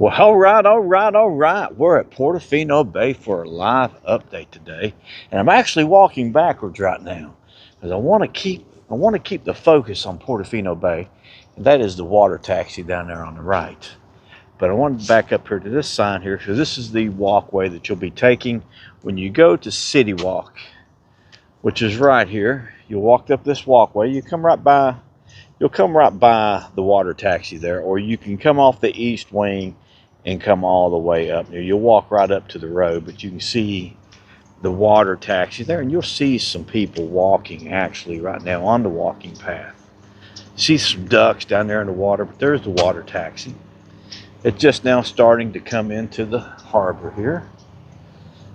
Well, all right. We're at Portofino Bay for a live update today, and I'm actually walking backwards right now because I want to keep the focus on Portofino Bay, and that is the water taxi down there on the right. But I wanted to back up here to this sign here, because this is the walkway that you'll be taking when you go to Citywalk, which is right here. You'll walk up this walkway. You'll come right by the water taxi there, or you can come off the east wing and come all the way up there. You'll walk right up to the road, but you can see the water taxi there, and you'll see some people walking actually right now on the walking path. See some ducks down there in the water, but there's the water taxi. It's just now starting to come into the harbor here.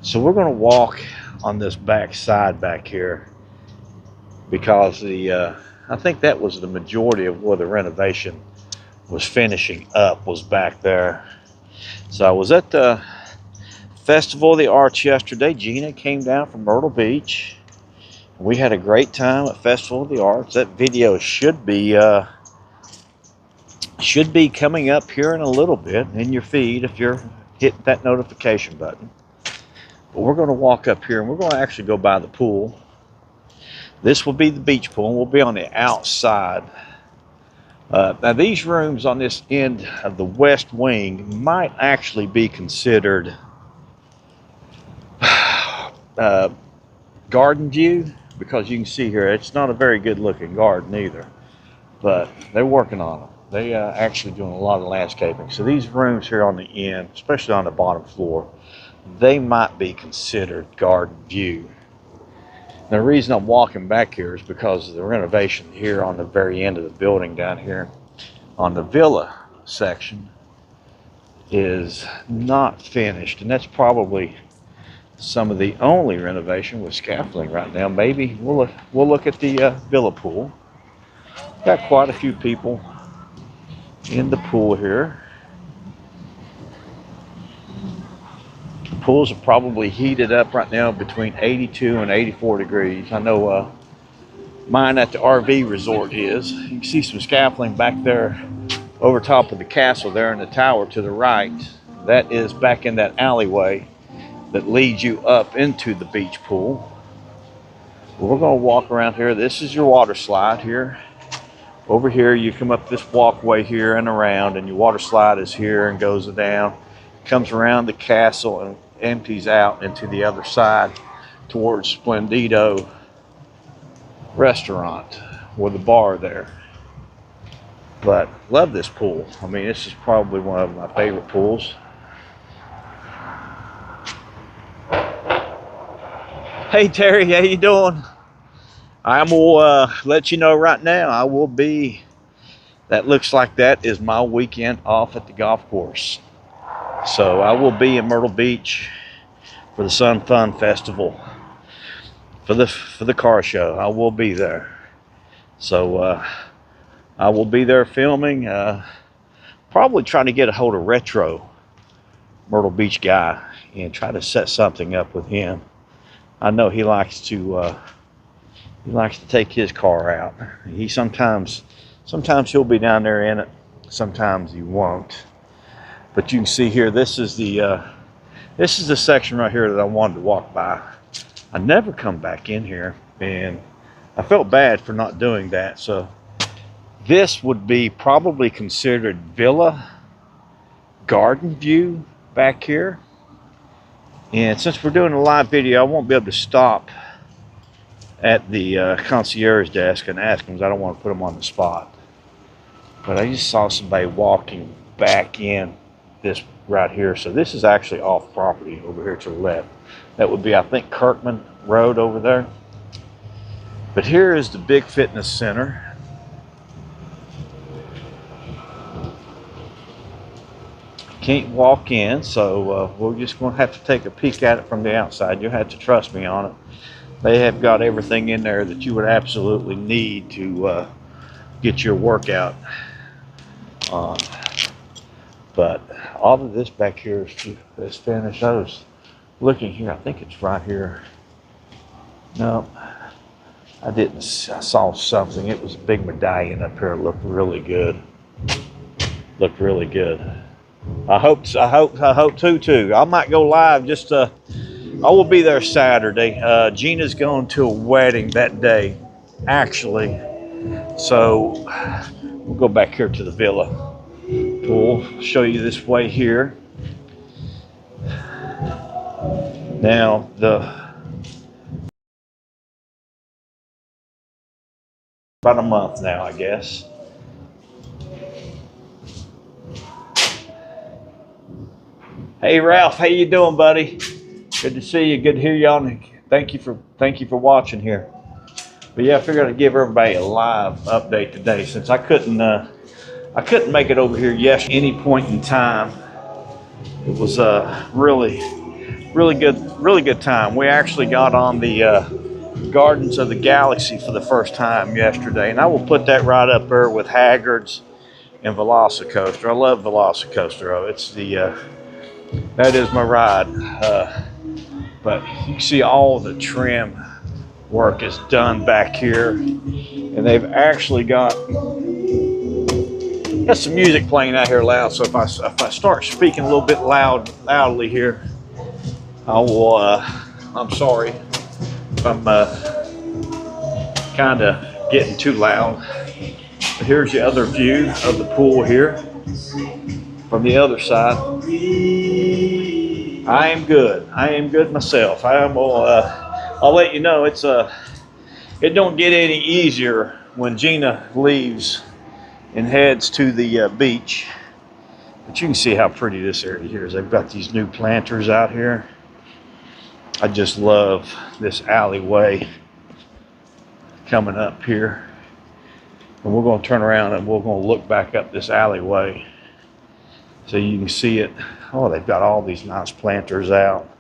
So we're going to walk on this back side back here, because I think that was the majority of where the renovation was finishing up, was back there. So I was at the Festival of the Arts yesterday. Gina came down from Myrtle Beach. We had a great time at Festival of the Arts. That video should be coming up here in a little bit in your feed if you're hitting that notification button. But we're going to walk up here, and we're going to actually go by the pool. This will be the beach pool, and we'll be on the outside. Now these rooms on this end of the west wing might actually be considered garden view, because you can see here it's not a very good looking garden either, but they're working on them. They actually doing a lot of landscaping. So these rooms here on the end, especially on the bottom floor, they might be considered garden view. The reason I'm walking back here is because of the renovation here on the very end of the building down here on the villa section is not finished, and that's probably some of the only renovation with scaffolding right now. Maybe we'll look at the villa pool. Got quite a few people in the pool here. Pools are probably heated up right now between 82 and 84 degrees. I know mine at the RV resort is. You can see some scaffolding back there over top of the castle there in the tower to the right. That is back in that alleyway that leads you up into the beach pool. We're going to walk around here. This is your water slide here. Over here you come up this walkway here and around, and your water slide is here and goes down, comes around the castle and empties out into the other side towards Splendido restaurant with a bar there. But love this pool. I mean, this is probably one of my favorite pools. Hey Terry, how you doing? I will let you know right now, I will be, that looks like that is my weekend off at the golf course. So I will be in Myrtle Beach for the Sun Fun Festival, for the car show. I will be there. So I will be there filming, probably trying to get a hold of Retro, Myrtle Beach guy, and try to set something up with him. I know he likes to take his car out. He sometimes he'll be down there in it, sometimes he won't. But you can see here, this is the section right here that I wanted to walk by. I never come back in here, and I felt bad for not doing that. So this would be probably considered villa garden view back here. And since we're doing a live video, I won't be able to stop at the concierge desk and ask them, because I don't want to put them on the spot. But I just saw somebody walking back in this right here. So this is actually off property over here to the left. That would be, I think, Kirkman Road over there. But here is the big fitness center. Can't walk in, so we're just going to have to take a peek at it from the outside. You'll have to trust me on it. They have got everything in there that you would absolutely need to get your workout on. But all of this back here is finished. I was looking here. I think it's right here. No, I didn't. I saw something. It was a big medallion up here. It looked really good. Looked really good. I hope too. I might go live just I will be there Saturday. Gina's going to a wedding that day, actually. So we'll go back here to the villa. We'll show you this way here. Now about a month now, I guess. Hey Ralph, how you doing, buddy? Good to see you. Good to hear y'all. Thank you for watching here. But yeah, I figured I'd give everybody a live update today since I couldn't make it over here yesterday any point in time. It was a really good time. We actually got on the Gardens of the Galaxy for the first time yesterday, and I will put that right up there with Haggard's and Velocicoaster. I love Velocicoaster. Oh, it's that is my ride. But you can see all the trim work is done back here, and they've actually got some music playing out here loud. So if I start speaking a little bit loudly here, I will. I'm sorry if I'm kind of getting too loud. But here's the other view of the pool here from the other side. I am good myself. I'll let you know it don't get any easier when Gina leaves and heads to the beach. But you can see how pretty this area here is. They've got these new planters out here. I just love this alleyway coming up here. And we're going to turn around and we're going to look back up this alleyway so you can see it. Oh, they've got all these nice planters out.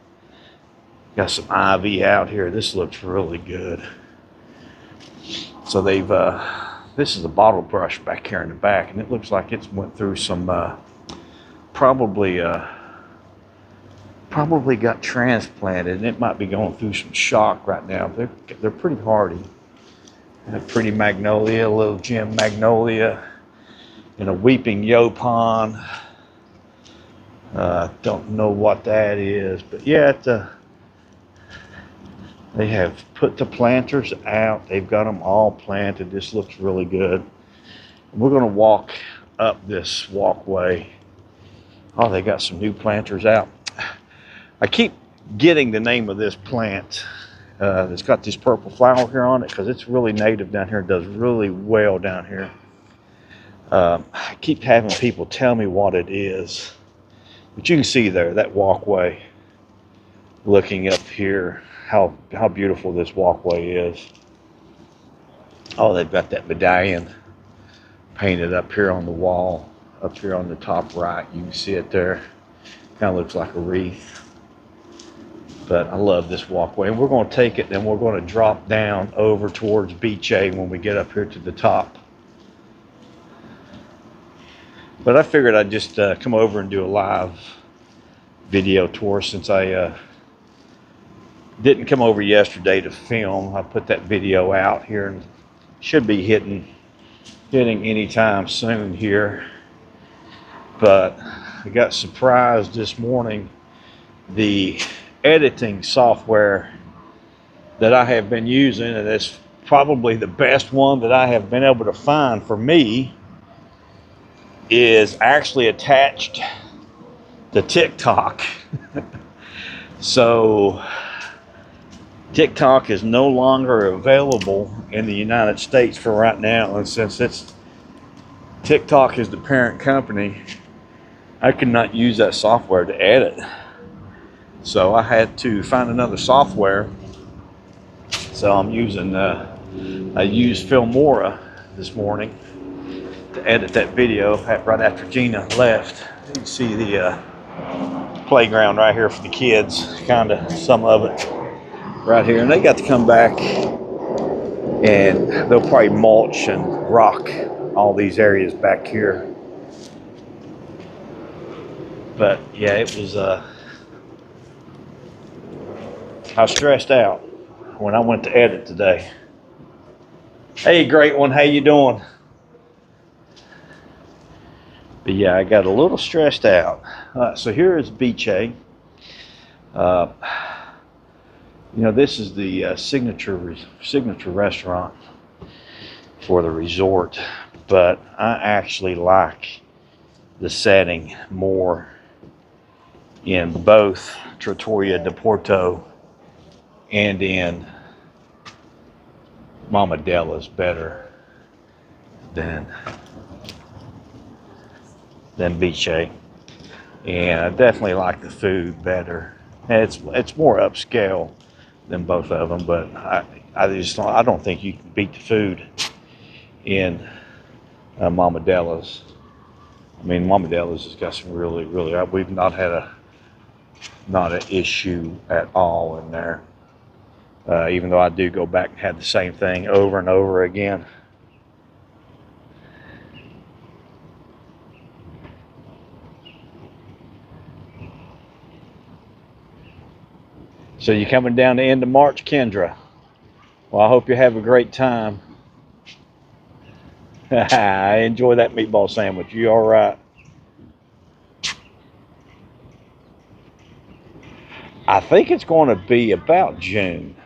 Got some ivy out here. This looks really good. So they've this is a bottle brush back here in the back, and it looks like it's went through some probably got transplanted, and it might be going through some shock right now. They're pretty hardy. A pretty magnolia, a little gem magnolia, and a weeping yaupon. Don't know what that is, but yeah, they have put the planters out. They've got them all planted. This looks really good. We're going to walk up this walkway. Oh, they got some new planters out. I keep getting the name of this plant. It's got this purple flower here on it because it's really native down here. It does really well down here. I keep having people tell me what it is. But you can see there, that walkway, looking up here, how beautiful this walkway is. Oh, they've got that medallion painted up here on the wall, up here on the top right. You can see it there. Kind of looks like a wreath. But I love this walkway. And we're going to take it and we're going to drop down over towards Beach A when we get up here to the top. But I figured I'd just come over and do a live video tour since I didn't come over yesterday to film. I put that video out here and should be hitting anytime soon here. But I got surprised this morning. The editing software that I have been using, and it's probably the best one that I have been able to find for me, is actually attached to TikTok. So TikTok is no longer available in the United States for right now, and since TikTok is the parent company, I could not use that software to edit. So I had to find another software. So I'm using I used Filmora this morning to edit that video right after Gina left. You can see the playground right here for the kids, kind of some of it right here, and they got to come back and they'll probably mulch and rock all these areas back here. But yeah, it was I was stressed out when I went to edit today. Hey, great one, how you doing? But yeah, I got a little stressed out. So here is Beach A. You know, this is the signature restaurant for the resort, but I actually like the setting more in both Trattoria de Porto and in Mama Della's better than Beach A. And I definitely like the food better. And it's more upscale than both of them, but I don't think you can beat the food in Mama Della's. I mean, Mama Della's has got some really, we've not had not an issue at all in there. Even though I do go back and have the same thing over and over again. So you're coming down the end of March, Kendra. Well, I hope you have a great time. I enjoy that meatball sandwich. You all right? I think it's going to be about June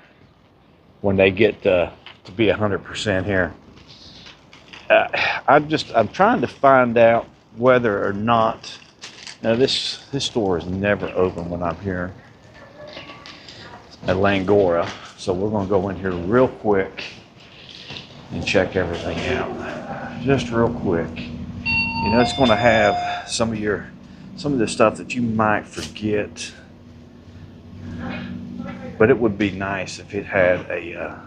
when they get to be 100% here. I'm trying to find out whether or not. Now this store is never open when I'm here at Langora, so we're going to go in here real quick and check everything out, just real quick. You know, it's going to have some of the stuff that you might forget, but it would be nice if it had a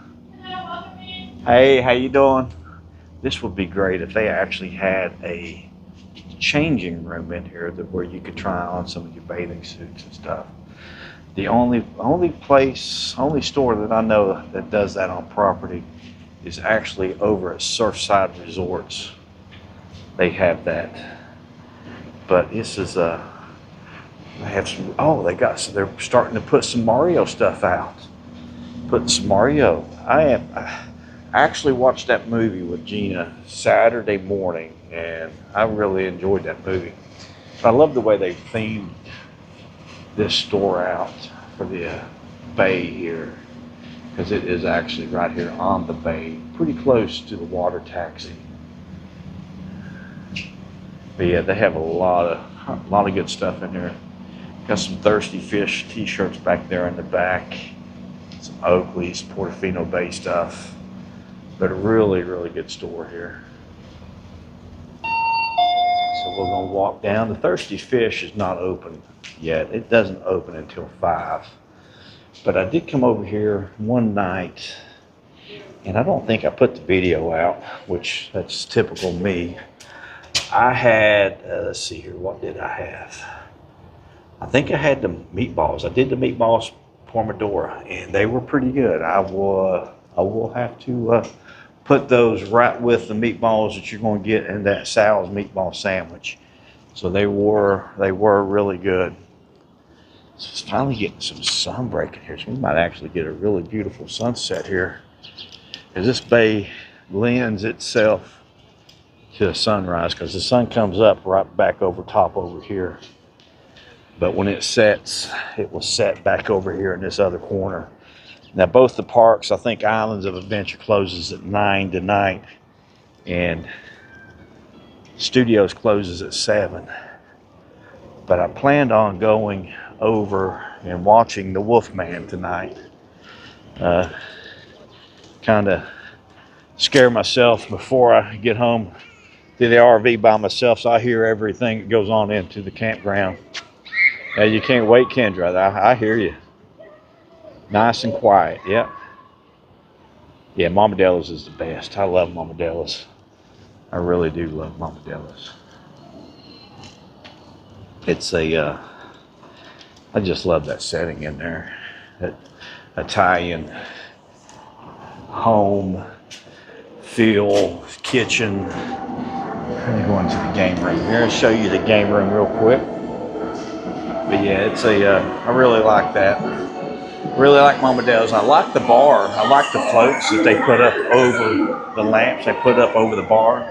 hey, how you doing? This would be great if they actually had a changing room in here where you could try on some of your bathing suits and stuff. The only store that I know that does that on property is actually over at Surfside Resorts. They have that. But this is they have some, so they're starting to put some Mario stuff out. Putting some Mario. I actually watched that movie with Gina Saturday morning, and I really enjoyed that movie. I love the way they themed this store out for the bay here, because it is actually right here on the bay, pretty close to the water taxi. But yeah, they have a lot of good stuff in here. Got some Thirsty Fish t-shirts back there in the back, some Oakley's, Portofino Bay stuff, but a really good store here. So we're gonna walk down. The Thirsty Fish is not open yet. It doesn't open until 5. But I did come over here one night, and I don't think I put the video out, which that's typical me. I had, let's see here, what did I have? I think I had the meatballs. I did the meatballs Pomodoro, and they were pretty good. I will have to put those right with the meatballs that you're going to get in that Sal's meatball sandwich. So they were really good. So it's finally getting some sun breaking here, so we might actually get a really beautiful sunset here, because this bay lends itself to a sunrise, because the sun comes up right back over top over here, but when it sets, it will set back over here in this other corner. Now both the parks, I think Islands of Adventure closes at 9 tonight, and Studios closes at 7. But I planned on going over and watching The Wolfman tonight. Kind of scare myself before I get home to the RV by myself, so I hear everything that goes on into the campground. You can't wait, Kendra. I hear you. Nice and quiet. Yep. Yeah, Mama Della's is the best. I love Mama Della's. I really do love Mama Della's. It's I just love that setting in there. That Italian home feel, kitchen. Let me go into the game room here and show you the game room real quick. But yeah, it's I really like that. Really like Mama Della's. I like the bar. I like the floats that they put up over the lamps. They put up over the bar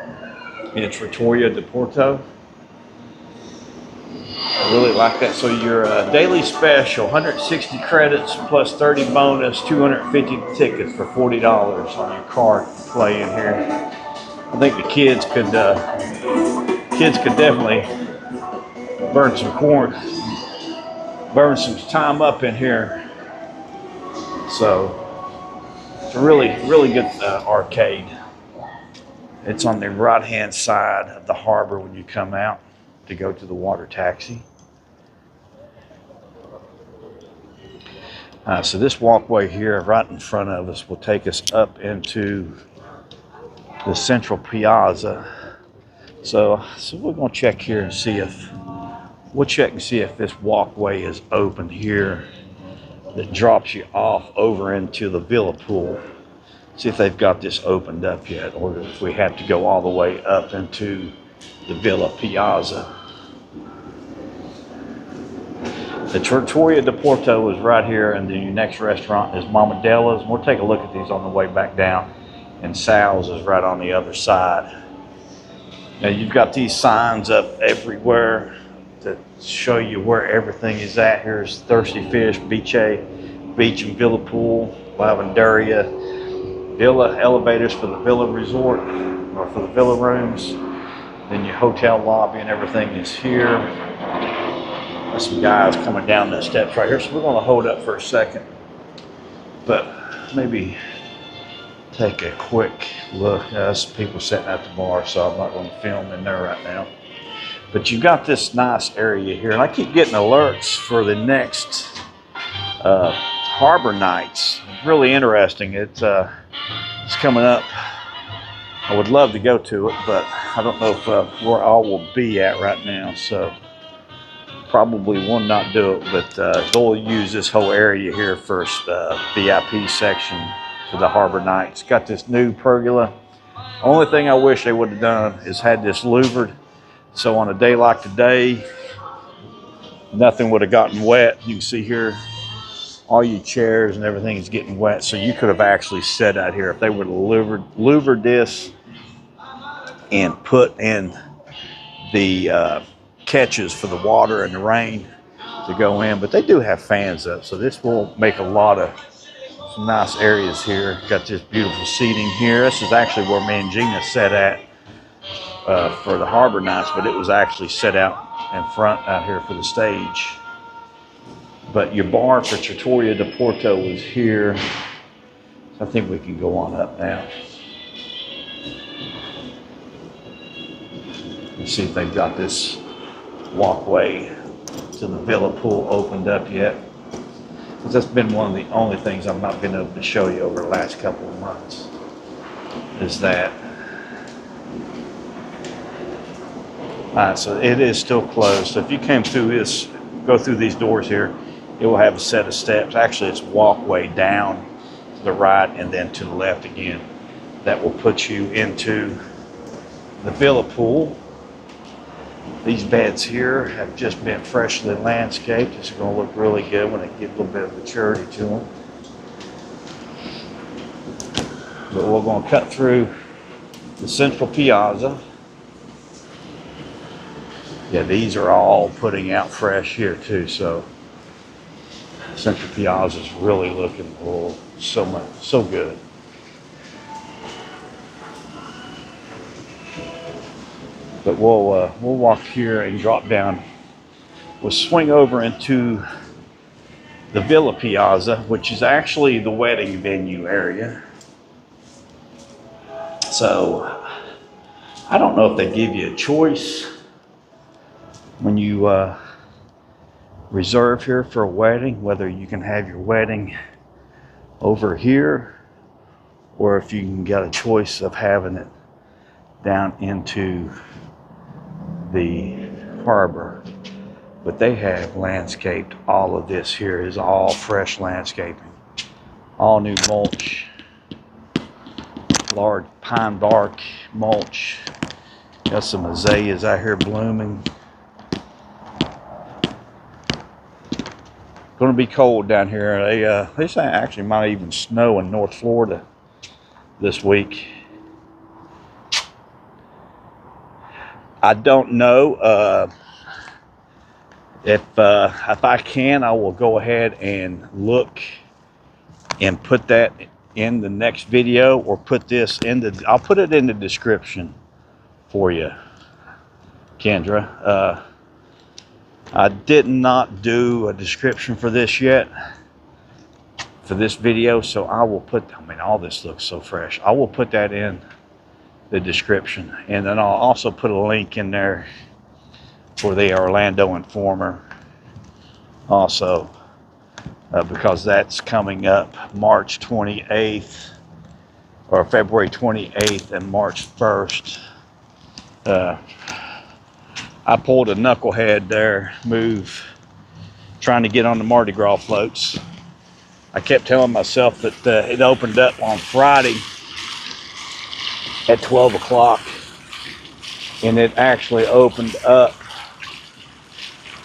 in Trattoria de Porto. Really like that. So your daily special, 160 credits plus 30 bonus, 250 tickets for $40 on your card to play in here. I think the kids could definitely burn some time up in here. So it's a really good arcade. It's on the right-hand side of the harbor when you come out to go to the water taxi. So this walkway here right in front of us will take us up into the central piazza. So we're going to check here and see if this walkway is open here that drops you off over into the villa pool. See if they've got this opened up yet, or if we have to go all the way up into the Villa Piazza. The Trattoria di Porto is right here, and then your next restaurant is Mama Della's. We'll take a look at these on the way back down, and Sal's is right on the other side. Now you've got these signs up everywhere to show you where everything is at. Here's Thirsty Fish, Beach and Villa Pool, Lavanderia, Villa elevators for the Villa Resort, or for the Villa rooms. Then your hotel lobby and everything is here. There's some guys coming down the steps right here, so we're going to hold up for a second. But maybe take a quick look. There's people sitting at the bar, so I'm not going to film in there right now. But you've got this nice area here, and I keep getting alerts for the next Harbor Nights. Really interesting. It's coming up. I would love to go to it, but I don't know if where I will be at right now, so probably will not do it. But they'll use this whole area here for VIP section for the Harbor Nights. Got this new pergola. Only thing I wish they would have done is had this louvered, so on a day like today, nothing would have gotten wet. You can see here, all your chairs and everything is getting wet, so you could have actually sat out here if they would have louvered this and put in the catches for the water and the rain to go in. But they do have fans up, so this will make some nice areas here. Got this beautiful seating here. This is actually where me and Gina sat at for the Harbor Nights, but it was actually set out in front out here for the stage. But your bar for Trattoria di Porto is here. So I think we can go on up now. Let's see if they've got this walkway to the Villa pool opened up yet. Because that's been one of the only things I've not been able to show you over the last couple of months. Is that. Alright, so it is still closed. So if you came through this, go through these doors here, it will have a set of steps. Actually, it's walkway down to the right and then to the left again. That will put you into the Villa pool. These beds here have just been freshly landscaped. It's going to look really good when they get a little bit of maturity to them. But we're going to cut through the central piazza. Yeah, these are all putting out fresh here too, so Central Piazza is really looking so good. But we'll walk here and drop down. We'll swing over into the Villa Piazza, which is actually the wedding venue area. So I don't know if they give you a choice when you reserve here for a wedding, whether you can have your wedding over here or if you can get a choice of having it down into the harbor. But they have landscaped all of this here. Is all fresh landscaping, all new mulch, large pine bark mulch. Got some azaleas out here blooming. Going to be cold down here. They say actually might even snow in North Florida this week. I don't know If I can, I will go ahead and look and put that in the next video, or put this in the, I'll put it in the description for you, Kendra. I did not do a description for this yet, for this video, so I will put, I mean, all this looks so fresh. I will put that in the description, and then I'll also put a link in there for the Orlando Informer also, because that's coming up March 28th, or February 28th and March 1st. I pulled a knucklehead there move trying to get on the Mardi Gras floats. I kept telling myself that it opened up on Friday at 12 o'clock, and it actually opened up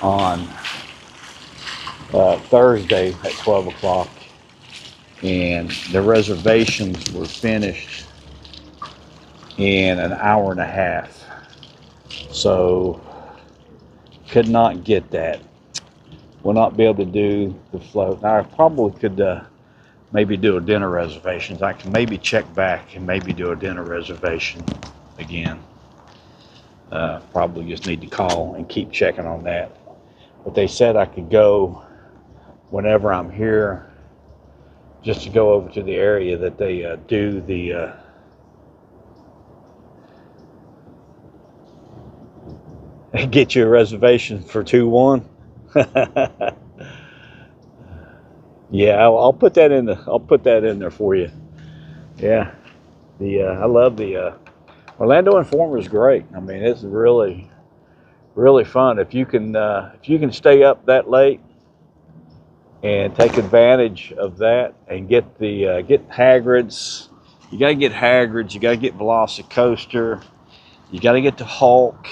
on Thursday at 12 o'clock, and the reservations were finished in an hour and a half. So could not get that. Will not be able to do the float. Now I probably could maybe do a dinner reservations. I can maybe check back and maybe do a dinner reservation again. Probably just need to call and keep checking on that. But they said I could go whenever I'm here, just to go over to the area that they do the get you a reservation for 2-1. Yeah, I'll put that in there for you. Yeah, I love the Orlando Informer is great. I mean, it's really fun if you can stay up that late and take advantage of that and get Hagrid's. You got to get Hagrid's. You got to get Velocicoaster. You got to get the Hulk.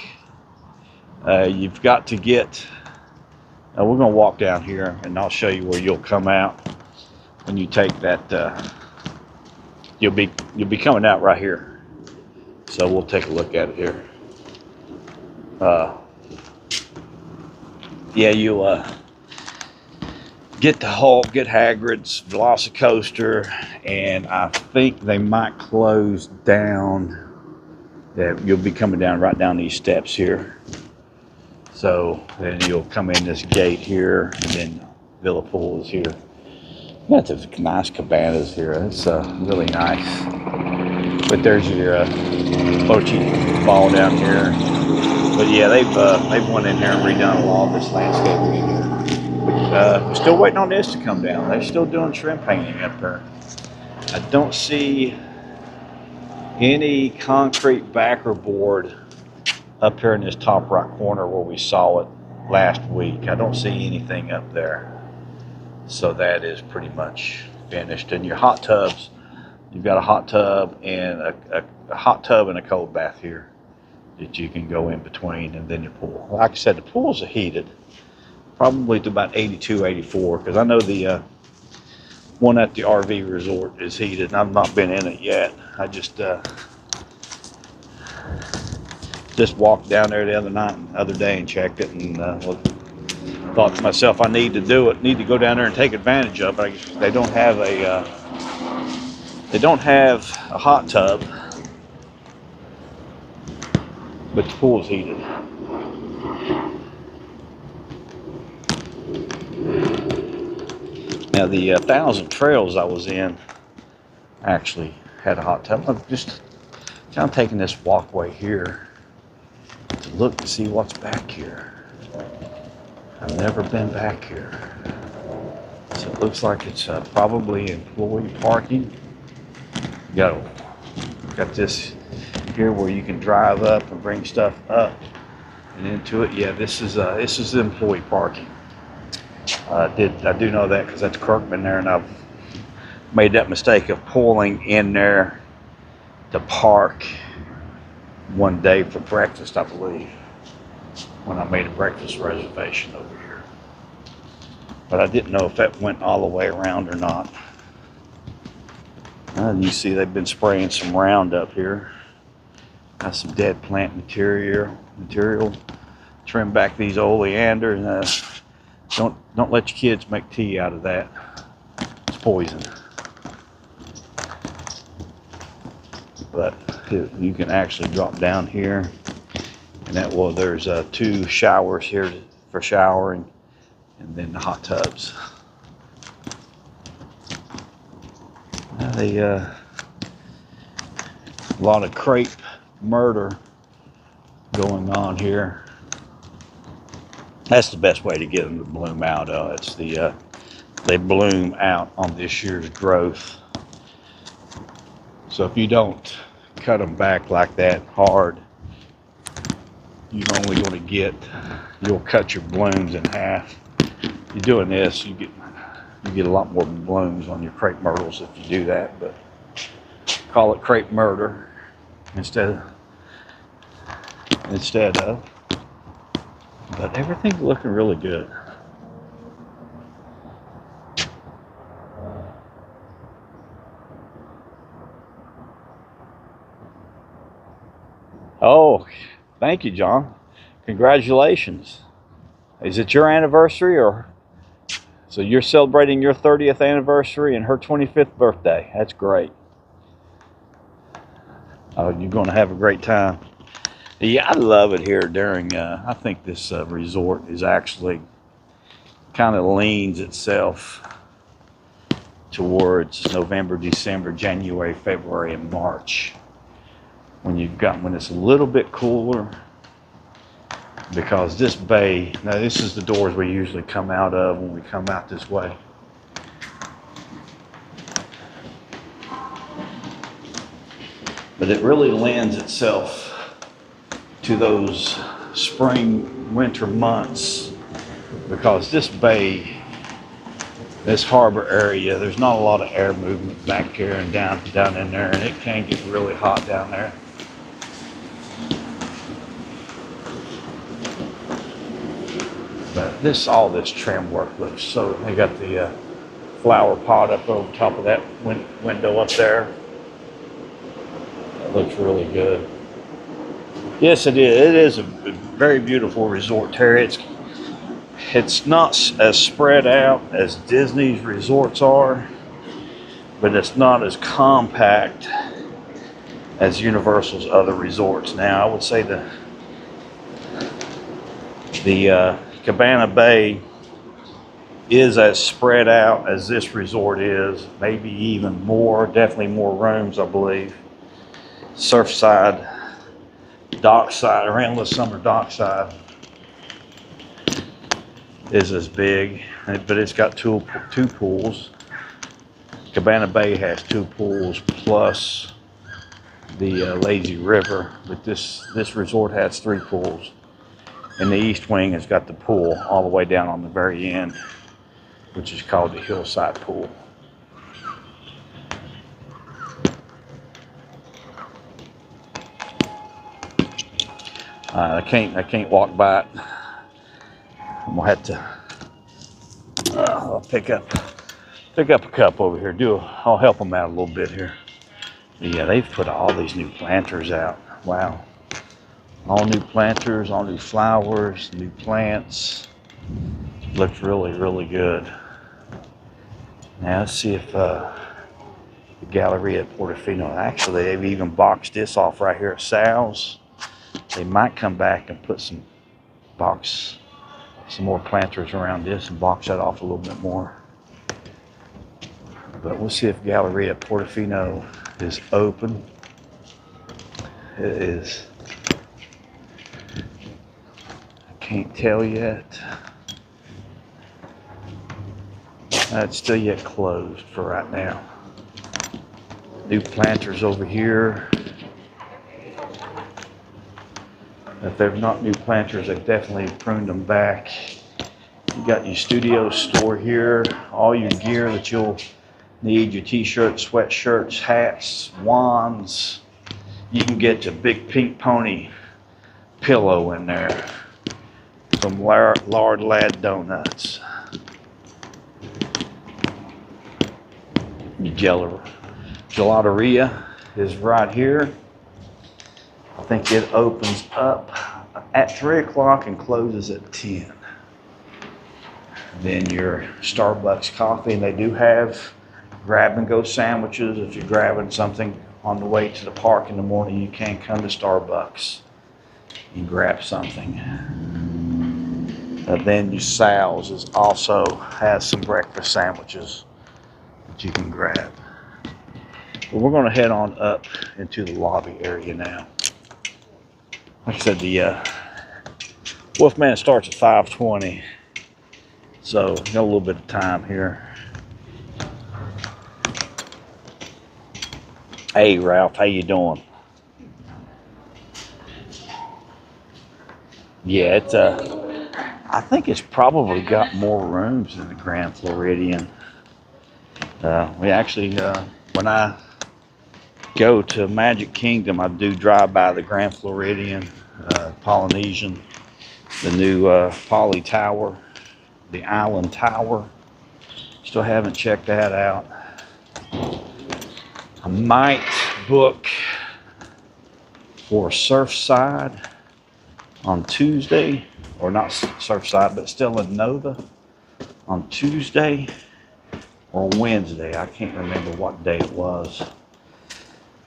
You've got to get. We're going to walk down here, and I'll show you where you'll come out when you take that. You'll be coming out right here. So we'll take a look at it here. Yeah, you get the Hulk, get Hagrid's, Velocicoaster, and I think they might close down. That you'll be coming down right down these steps here. So then you'll come in this gate here, and then Villa Pool is here. Got the nice cabanas here. It's really nice. But there's your Mochi ball down here. But yeah, they've went in here and redone a lot of this landscaping in here. We're still waiting on this to come down. They're still doing trim painting up there. I don't see any concrete backer board up here in this top right corner where we saw it last week. I don't see anything up there. So that is pretty much finished. And your hot tubs, you've got a hot tub and a hot tub and a cold bath here that you can go in between, and then your pool. Like I said, the pools are heated probably to about 82, 84, because I know the one at the RV resort is heated, and I've not been in it yet. I just walked down there the other day and checked it, and thought to myself, I need to go down there and take advantage of it. They don't have a hot tub, but the pool's heated. Now the 1,000 Trails I was in actually had a hot tub. I'm just kind of taking this walkway here to look to see what's back here. I've never been back here. So it looks like it's probably employee parking. Got this here where you can drive up and bring stuff up and into it. Yeah, this is employee parking. I do know that because that's Kirkman there, and I've made that mistake of pulling in there to park one day for breakfast, I believe, when I made a breakfast reservation over here. But I didn't know if that went all the way around or not. You see they've been spraying some Roundup here. Got some dead plant material. Trim back these oleanders. Don't let your kids make tea out of that. It's poison. But you can actually drop down here, and there's 2 showers here for showering, and then the hot tubs. A lot of crepe murder going on here. That's the best way to get them to bloom out. They bloom out on this year's growth. So if you don't cut them back like that hard, you're only going to you'll cut your blooms in half. You're doing this, you get a lot more blooms on your crepe myrtles if you do that, but call it crepe murder instead of. But everything's looking really good. Oh, thank you, John. Congratulations. Is it your anniversary, or so you're celebrating your 30th anniversary and her 25th birthday? That's great. Oh, you're going to have a great time. Yeah, I love it here during, I think this resort is actually kind of leans itself towards November, December, January, February, and March. When it's a little bit cooler, because this bay, now this is the doors we usually come out of when we come out this way. But it really lends itself to those spring, winter months, because this bay, this harbor area, there's not a lot of air movement back here and down in there, and it can get really hot down there. But all this trim work looks so, they got the flower pot up over top of that window up there. That looks really good. Yes, it is. It is a very beautiful resort, Terry. It's not as spread out as Disney's resorts are, but it's not as compact as Universal's other resorts. Now, I would say the Cabana Bay is as spread out as this resort is, maybe even more, definitely more rooms, I believe. Surfside, dockside, or endless summer dockside is as big, but it's got two pools. Cabana Bay has 2 pools plus the lazy river, but this resort has 3 pools. And the east wing has got the pool all the way down on the very end, which is called the hillside pool. I can't walk by it. I'm gonna have to I'll pick up a cup over here. I'll help them out a little bit here. But yeah, they've put all these new planters out. Wow. All new planters, all new flowers, new plants. Looks really, really good. Now let's see if the Galleria at Portofino, actually they've even boxed this off right here at Sal's. They might come back and put some more planters around this and box that off a little bit more. But we'll see if Galleria at Portofino is open. It is. Can't tell yet. It's still yet closed for right now. New planters over here. If they're not new planters, they've definitely pruned them back. You got your studio store here, all your gear that you'll need, your t-shirts, sweatshirts, hats, wands. You can get your big pink pony pillow in there. Some Lard Lad donuts. Gelateria is right here. I think it opens up at 3 o'clock and closes at 10. Then your Starbucks coffee, and they do have grab and go sandwiches. If you're grabbing something on the way to the park in the morning, you can come to Starbucks and grab something. Then your Sal's also has some breakfast sandwiches that you can grab. But we're going to head on up into the lobby area now. Like I said, the Wolfman starts at 5:20, so got a little bit of time here. Hey Ralph, how you doing? Yeah, it's I think it's probably got more rooms than the Grand Floridian. We actually, when I go to Magic Kingdom, I do drive by the Grand Floridian, Polynesian, the new Poly Tower, the Island Tower. Still haven't checked that out. I might book for Surfside on Tuesday, or not Surfside, but still in Nova on Tuesday or Wednesday. I can't remember what day it was.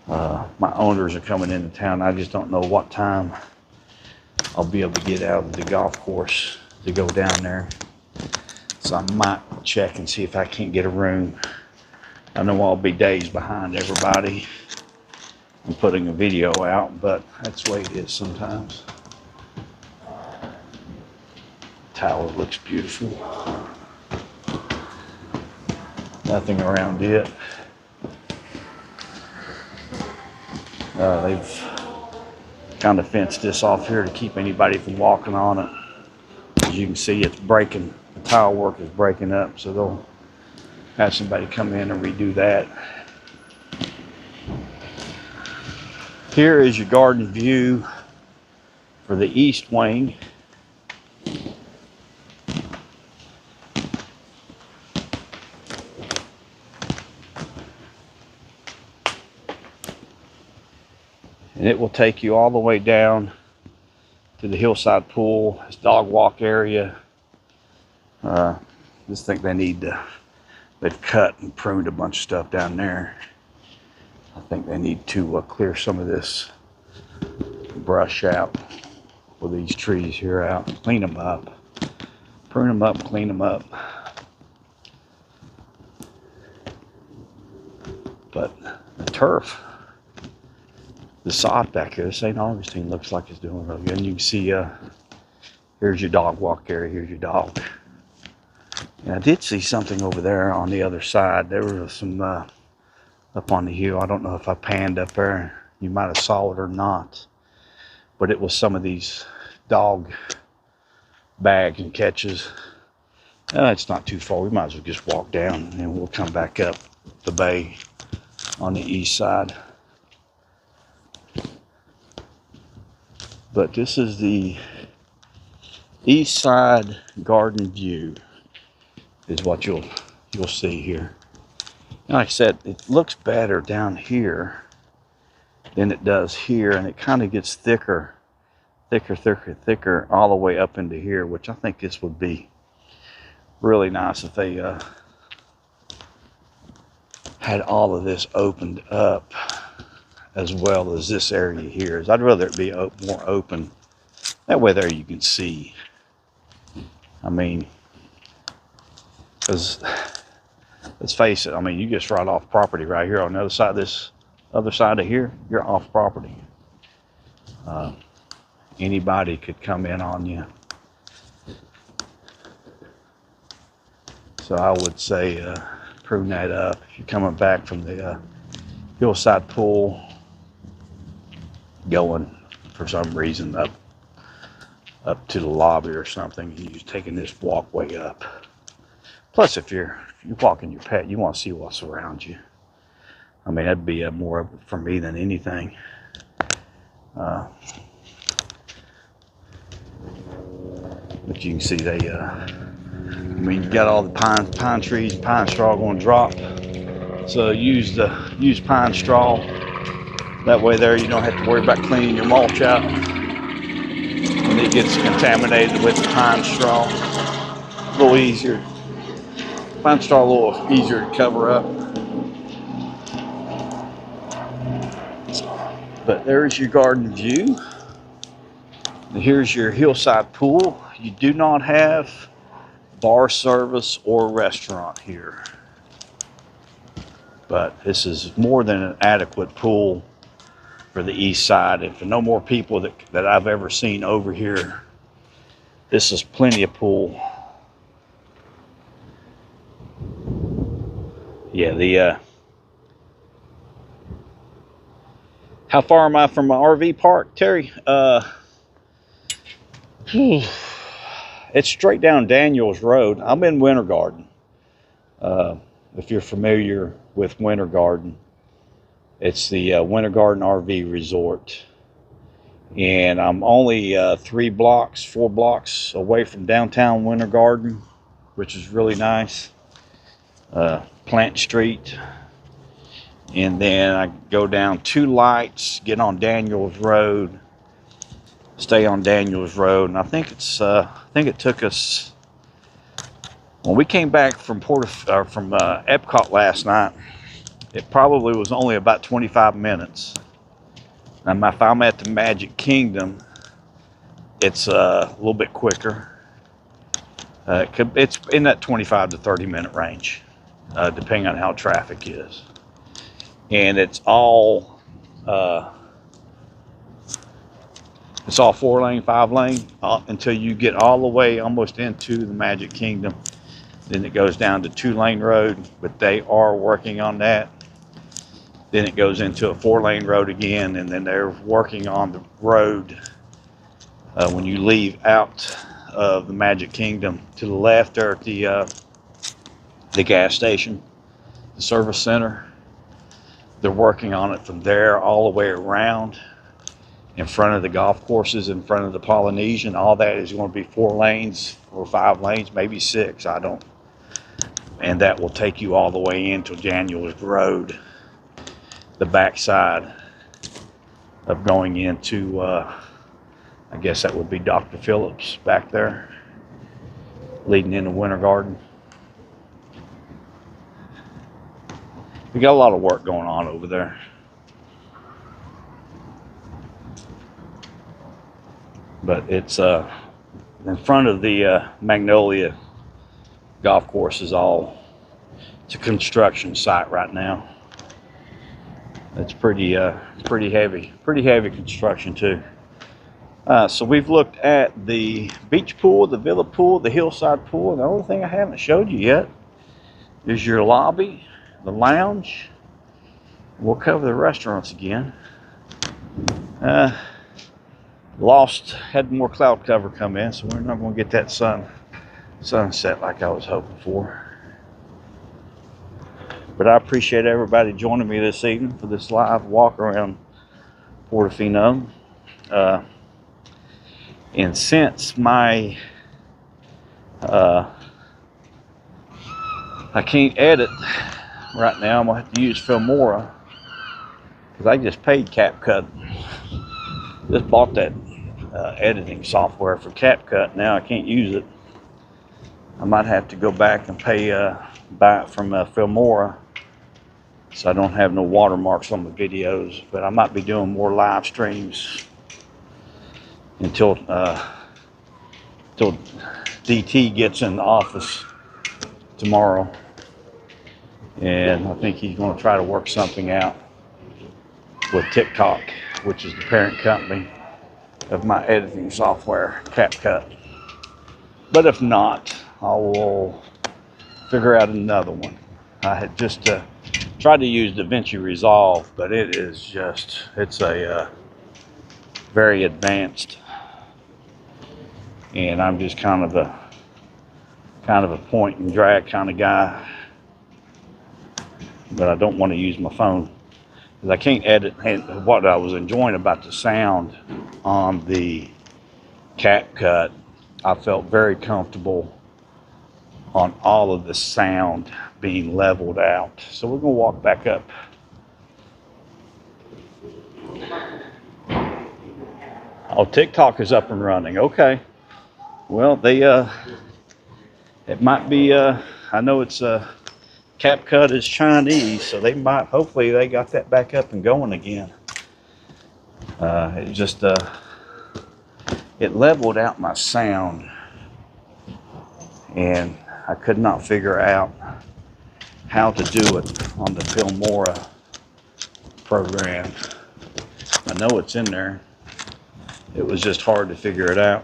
My owners are coming into town. I just don't know what time I'll be able to get out of the golf course to go down there. So I might check and see if I can't get a room. I know I'll be days behind everybody. I'm putting a video out, but that's the way it is sometimes. Tower looks beautiful. Nothing around it. They've kind of fenced this off here to keep anybody from walking on it. As you can see, it's breaking. The tile work is breaking up, so they'll have somebody come in and redo that. Here is your garden view for the east wing. And it will take you all the way down to the hillside pool, this dog walk area. Just think they need to, they've cut and pruned a bunch of stuff down there. I think they need to clear some of this brush out with these trees here out, clean them up, prune them up, clean them up. But the turf, the sod back here, St. Augustine looks like it's doing real good. And you can see, here's your dog walk area, here's your dog. And I did see something over there on the other side. There was some up on the hill. I don't know if I panned up there. You might have saw it or not. But it was some of these dog bags and catches. It's not too far. We might as well just walk down and we'll come back up the bay on the east side. But this is the east side garden view is what you'll see here. And like I said, it looks better down here than it does here, and it kind of gets thicker all the way up into here, which I think this would be really nice if they had all of this opened up as well as this area here. I'd rather it be more open. That way there you can see. I mean, because let's face it, I mean, you just right off property right here on the other side of this, other side of here, you're off property. Anybody could come in on you. So I would say prune that up. If you're coming back from the hillside pool, going for some reason up to the lobby or something, you're taking this walkway up. Plus, if you're walking your pet, you want to see what's around you. I mean, that'd be more for me than anything. But you can see they, I mean, you got all the pine trees, pine straw going to drop. So use pine straw. That way there you don't have to worry about cleaning your mulch out. And it gets contaminated with pine straw. A little easier. Pine straw a little easier to cover up. But there's your garden view. Here's your hillside pool. You do not have bar service or restaurant here. But this is more than an adequate pool for the east side. And for no more people that I've ever seen over here, this is plenty of pool. Yeah, how far am I from my RV park, Terry? It's straight down Daniels Road. I'm in Winter Garden. If you're familiar with Winter Garden, it's the Winter Garden RV Resort. And I'm only 4 blocks away from downtown Winter Garden, which is really nice. Plant Street. And then I go down 2 lights, get on Daniels Road, stay on Daniels Road, and I think it took us, when we came back from Epcot last night, it probably was only about 25 minutes. And if I'm at the Magic Kingdom, it's a little bit quicker. It's in that 25 to 30 minute range, depending on how traffic is. And it's all 4-lane, 5-lane until you get all the way almost into the Magic Kingdom. Then it goes down to 2-lane road, but they are working on that. Then it goes into a 4-lane road again, and then they're working on the road when you leave out of the Magic Kingdom. To the left there at the gas station, the service center. They're working on it from there all the way around in front of the golf courses, in front of the Polynesian. All that is going to be 4 lanes or 5 lanes, maybe 6, I don't. And that will take you all the way into Daniels Road, the backside of going into, I guess that would be Dr. Phillips back there, leading into Winter Garden. We got a lot of work going on over there. But it's in front of the Magnolia golf course is it's a construction site right now. It's pretty heavy construction too. So we've looked at the beach pool, the villa pool, the hillside pool. The only thing I haven't showed you yet is your lobby, the lounge. We'll cover the restaurants again. Had more cloud cover come in, so we're not going to get that sunset like I was hoping for. But I appreciate everybody joining me this evening for this live walk around Portofino. And since I can't edit right now, I'm going to have to use Filmora, because I just paid CapCut. Just bought that editing software for CapCut. Now I can't use it. I might have to go back and buy it from Filmora, so I don't have no watermarks on the videos. But I might be doing more live streams until DT gets in the office tomorrow, and I think he's going to try to work something out with TikTok, which is the parent company of my editing software, CapCut. But if not, I will figure out another one. I had just tried to use DaVinci Resolve, but it's a very advanced, and I'm just kind of a point and drag kind of guy. But I don't want to use my phone, because I can't edit. And what I was enjoying about the sound on the CapCut, I felt very comfortable on all of the sound being leveled out. So we're going to walk back up. Oh, TikTok is up and running. Okay. Well, they it might be I know it's CapCut is Chinese, so they might, hopefully they got that back up and going again. It just it leveled out my sound, and I could not figure out how to do it on the Filmora program. I know it's in there. It was just hard to figure it out.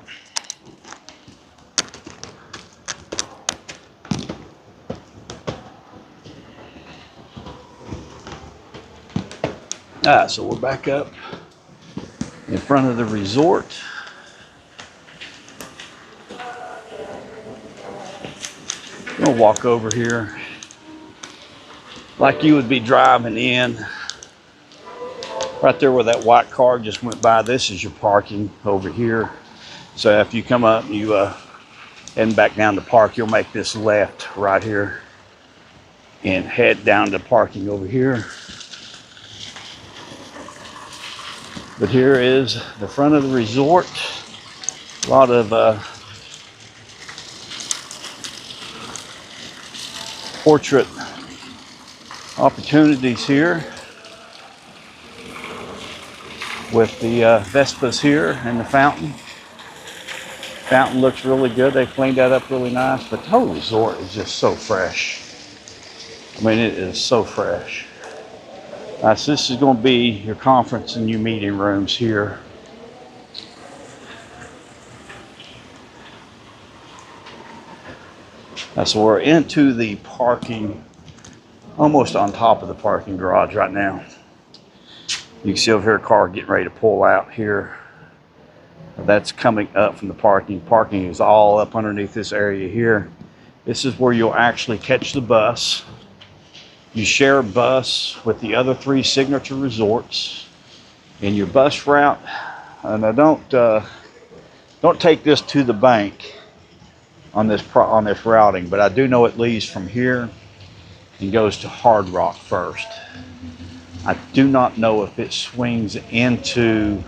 So we're back up in front of the resort. I'm gonna walk over here like you would be driving in. Right there where that white car just went by, this is your parking over here. So if you come up and you head back down to park, you'll make this left right here and head down to parking over here. But here is the front of the resort. A lot of portrait opportunities here with the Vespas here and the fountain. Fountain looks really good. They cleaned that up really nice, but the whole resort is just so fresh. I mean, it is so fresh. So this is going to be your conference and your meeting rooms here. So we're into the parking, almost on top of the parking garage right now. You can see over here a car getting ready to pull out here. That's coming up from the parking. Parking is all up underneath this area here. This is where you'll actually catch the bus. You share a bus with the other 3 signature resorts. In your bus route, and I don't take this to the bank on this routing, but I do know it leaves from here and goes to Hard Rock first. I do not know if it swings into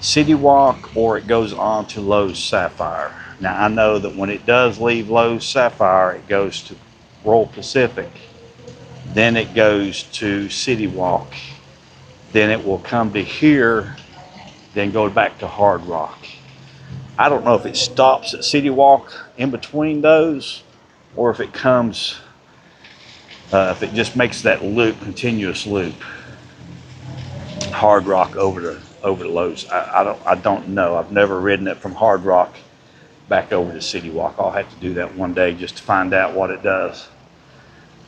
Citywalk or it goes on to Lowe's Sapphire. Now I know that when it does leave Lowe's Sapphire, it goes to Royal Pacific. Then it goes to Citywalk. Then it will come to here, then go back to Hard Rock. I don't know if it stops at Citywalk in between those, or if it comes, if it just makes that loop, continuous loop, Hard Rock over to Lowe's. I don't know. I've never ridden it from Hard Rock back over to Citywalk. I'll have to do that one day just to find out what it does.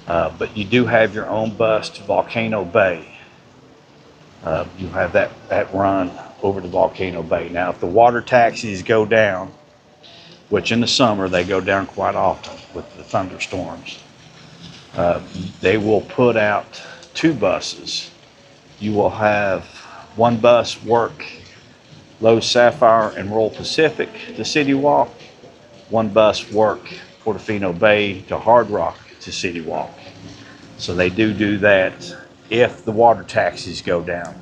But you do have your own bus to Volcano Bay. You have that run over to Volcano Bay. Now, if the water taxis go down, which in the summer they go down quite often with the thunderstorms, they will put out 2 buses. You will have one bus work Lowe's Sapphire and Royal Pacific to Citywalk. One bus work Portofino Bay to Hard Rock to Citywalk. So they do that if the water taxis go down.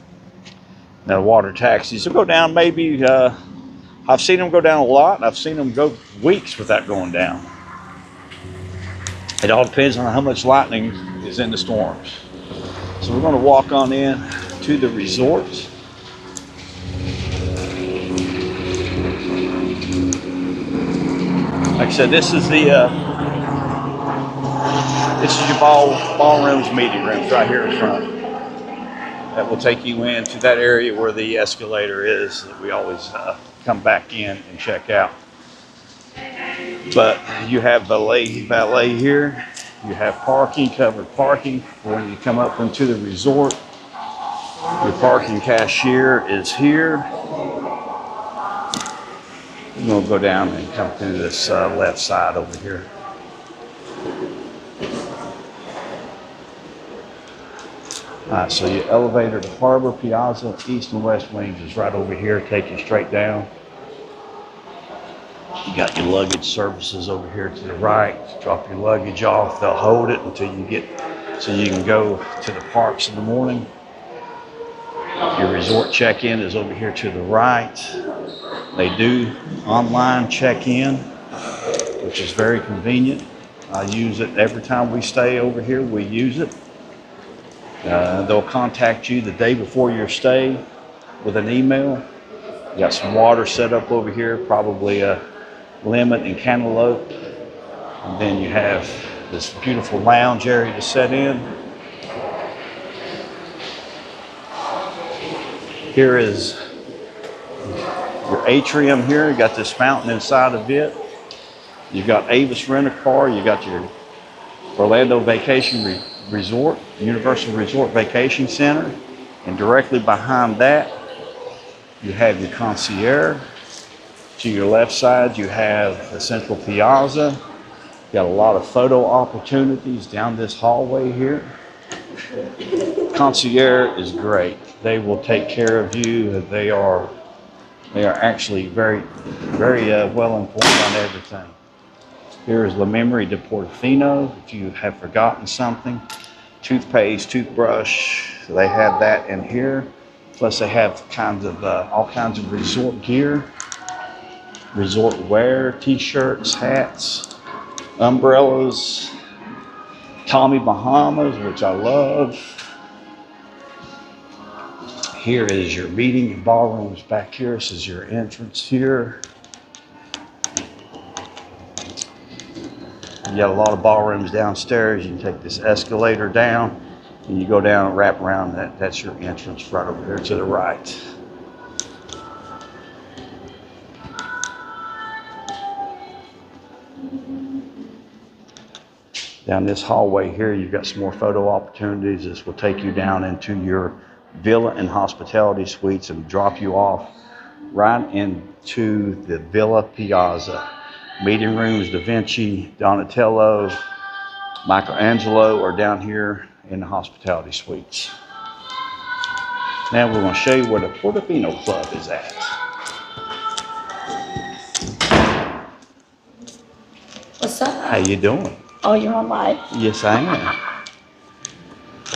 Now, water taxis will go down maybe, I've seen them go down a lot, and I've seen them go weeks without going down. It all depends on how much lightning is in the storms. So we're going to walk on in to the resort. Like I said, this is your ballrooms, meeting rooms right here in front. That will take you into that area where the escalator is that we always come back in and check out. But you have valet here. You have parking, covered parking when you come up into the resort. Your parking cashier is here. We're going to go down and come through this left side over here. Alright, so your elevator to Harbor, Piazza, East and West Wings is right over here. Take you straight down. You got your luggage services over here to the right. Drop your luggage off. They'll hold it until you get, so you can go to the parks in the morning. Your resort check-in is over here to the right. They do online check-in, which is very convenient. I use it every time we stay over here. We use it. They'll contact you the day before your stay with an email. You got some water set up over here, probably a lemon and cantaloupe. And then you have this beautiful lounge area to set in. Here is your atrium here. You got this fountain inside of it. You've got Avis Rent-A-Car. You got your Orlando Vacation Resort, Universal Resort Vacation Center. And directly behind that, you have your concierge. To your left side, you have the central piazza. You got a lot of photo opportunities down this hallway here. Concierge is great. They will take care of you. They are actually very well informed on everything. Here is La Memory de Portofino. If you have forgotten something, toothpaste, toothbrush, they have that in here. Plus they have all kinds of resort gear, resort wear, t-shirts, hats, umbrellas, Tommy Bahamas, which I love. Here is your meeting and ballrooms back here. This is your entrance here. You got a lot of ballrooms downstairs. You can take this escalator down and you go down and wrap around that. That's your entrance right over here to the right. Down this hallway here, you've got some more photo opportunities. This will take you down into your villa and hospitality suites and drop you off right into the Villa Piazza. Meeting rooms, Da Vinci, Donatello, Michelangelo are down here in the hospitality suites. Now we're going to show you where the Portofino Club is at. What's up? How you doing? Oh, you're on live? Yes, I am.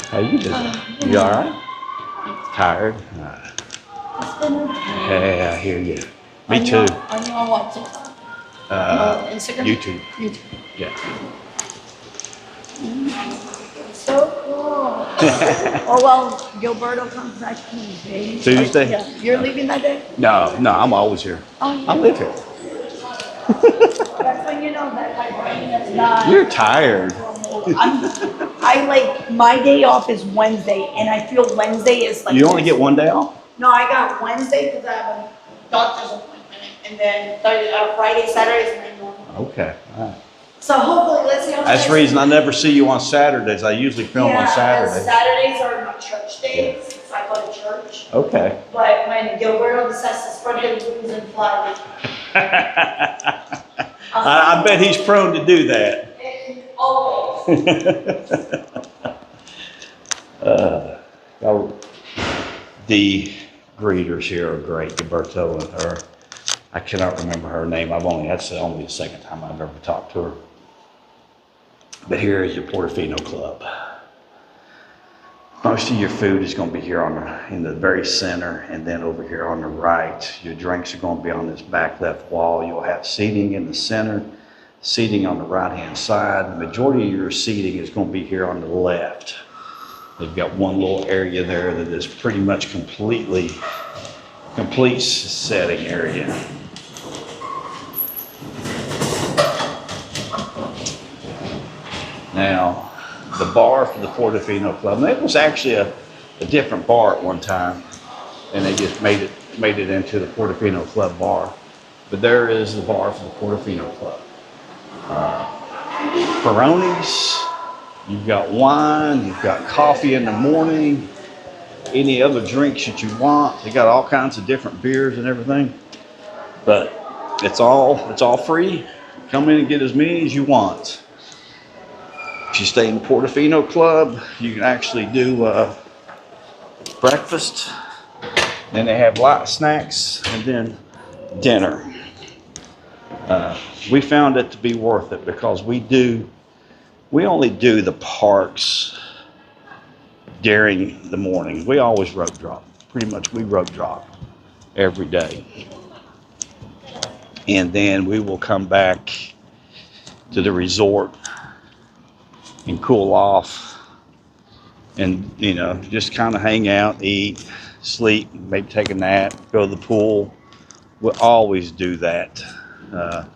How you doing? You all right? Tired? It's been okay. Hey, I hear you. Me too. Are you on what, TikTok? Instagram? YouTube. YouTube. Yeah. So cool. Oh, well, Gilberto comes back Tuesday. Tuesday? Yeah. You're leaving that day? No, I'm always here. Oh, yeah. I live here. That's when you know that my brain is not. You're tired. I like, my day off is Wednesday, and I feel Wednesday is like. You only get one day off? No, I got Wednesday because I have a doctor's appointment, and then Friday, Saturday is my normal. Okay. All right. So hopefully, let's see how. That's the reason I never see you on Saturdays. I usually film on Saturdays. Saturdays are my church days, so I go to church. Okay. But when Gilberto decides to spread his wings and fly, I bet he's prone to do that. always. The greeters here are great. Gilberto and her. I cannot remember her name. That's only the second time I've ever talked to her. But here is your Portofino Club. Most of your food is going to be here in the very center, and then over here on the right. Your drinks are going to be on this back left wall. You'll have seating in the center, seating on the right-hand side. The majority of your seating is going to be here on the left. They've got one little area there that is pretty much complete setting area. Now, the bar for the Portofino Club, and it was actually a different bar at one time, and they just made it into the Portofino Club bar. But there is the bar for the Portofino Club. Peronis, you've got wine, you've got coffee in the morning, any other drinks that you want. They got all kinds of different beers and everything, but it's all free. Come in and get as many as you want. If you stay in the Portofino Club, you can actually do breakfast, then they have light snacks, and then dinner. We found it to be worth it because we only do the parks during the morning. We always rope drop. pretty much we rope drop every day. And then we will come back to the resort and cool off and, you know, just kind of hang out, eat, sleep, maybe take a nap, go to the pool. We'll always do that.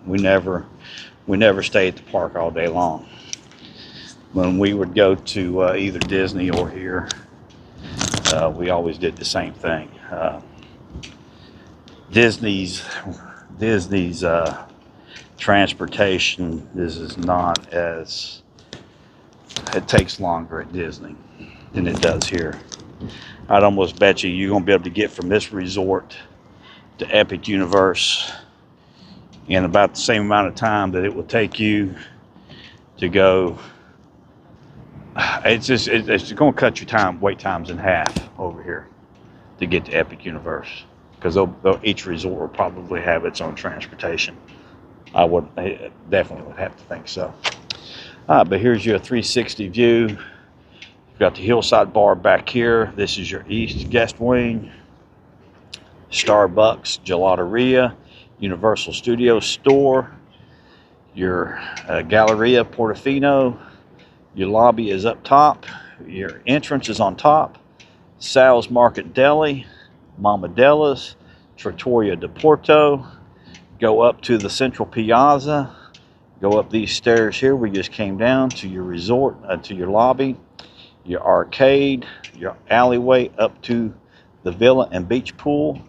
We never stay at the park all day long. When we would go to either Disney or here, we always did the same thing. Disney's transportation is not as, it takes longer at Disney than it does here. I'd almost bet you're gonna be able to get from this resort to Epic Universe in about the same amount of time that it will take you to go. It's going to cut your wait times in half over here to get to Epic Universe, because each resort will probably have its own transportation. I definitely would have to think so. But here's your 360 view. You've got the hillside bar back here. This is your east guest wing. Starbucks, Gelateria, Universal Studios store, your Galleria Portofino. Your lobby is up top. Your entrance is on top. Sal's Market Deli, Mama Della's, Trattoria de Porto. Go up to the Central Piazza. Go up these stairs here. We just came down to your resort, to your lobby, your arcade, your alleyway up to the villa and beach pool.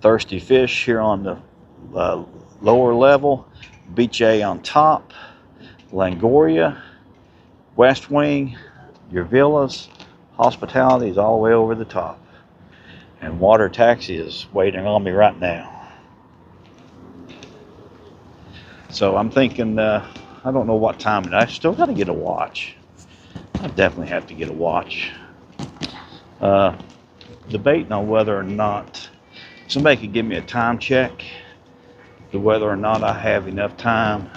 Thirsty Fish here on the lower level. Beach A on top. Langoria. West Wing. Your villas. Hospitality is all the way over the top. And water taxi is waiting on me right now. So I'm thinking, I don't know what time it is. I still got to get a watch. I definitely have to get a watch. Debating on whether or not somebody could give me a time check to whether or not I have enough time.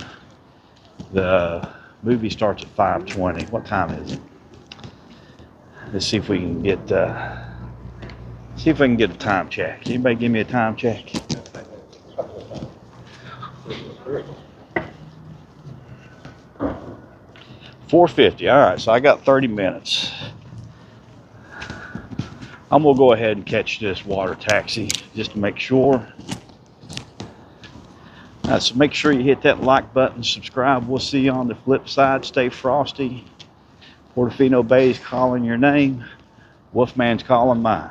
The movie starts at 5:20. What time is it? Let's see if we can get a time check. Anybody give me a time check? $4:50. All right, so I got 30 minutes. I'm gonna go ahead and catch this water taxi just to make sure. So make sure you hit that like button, subscribe. We'll see you on the flip side. Stay frosty. Portofino Bay is calling your name. Wolfman's calling mine.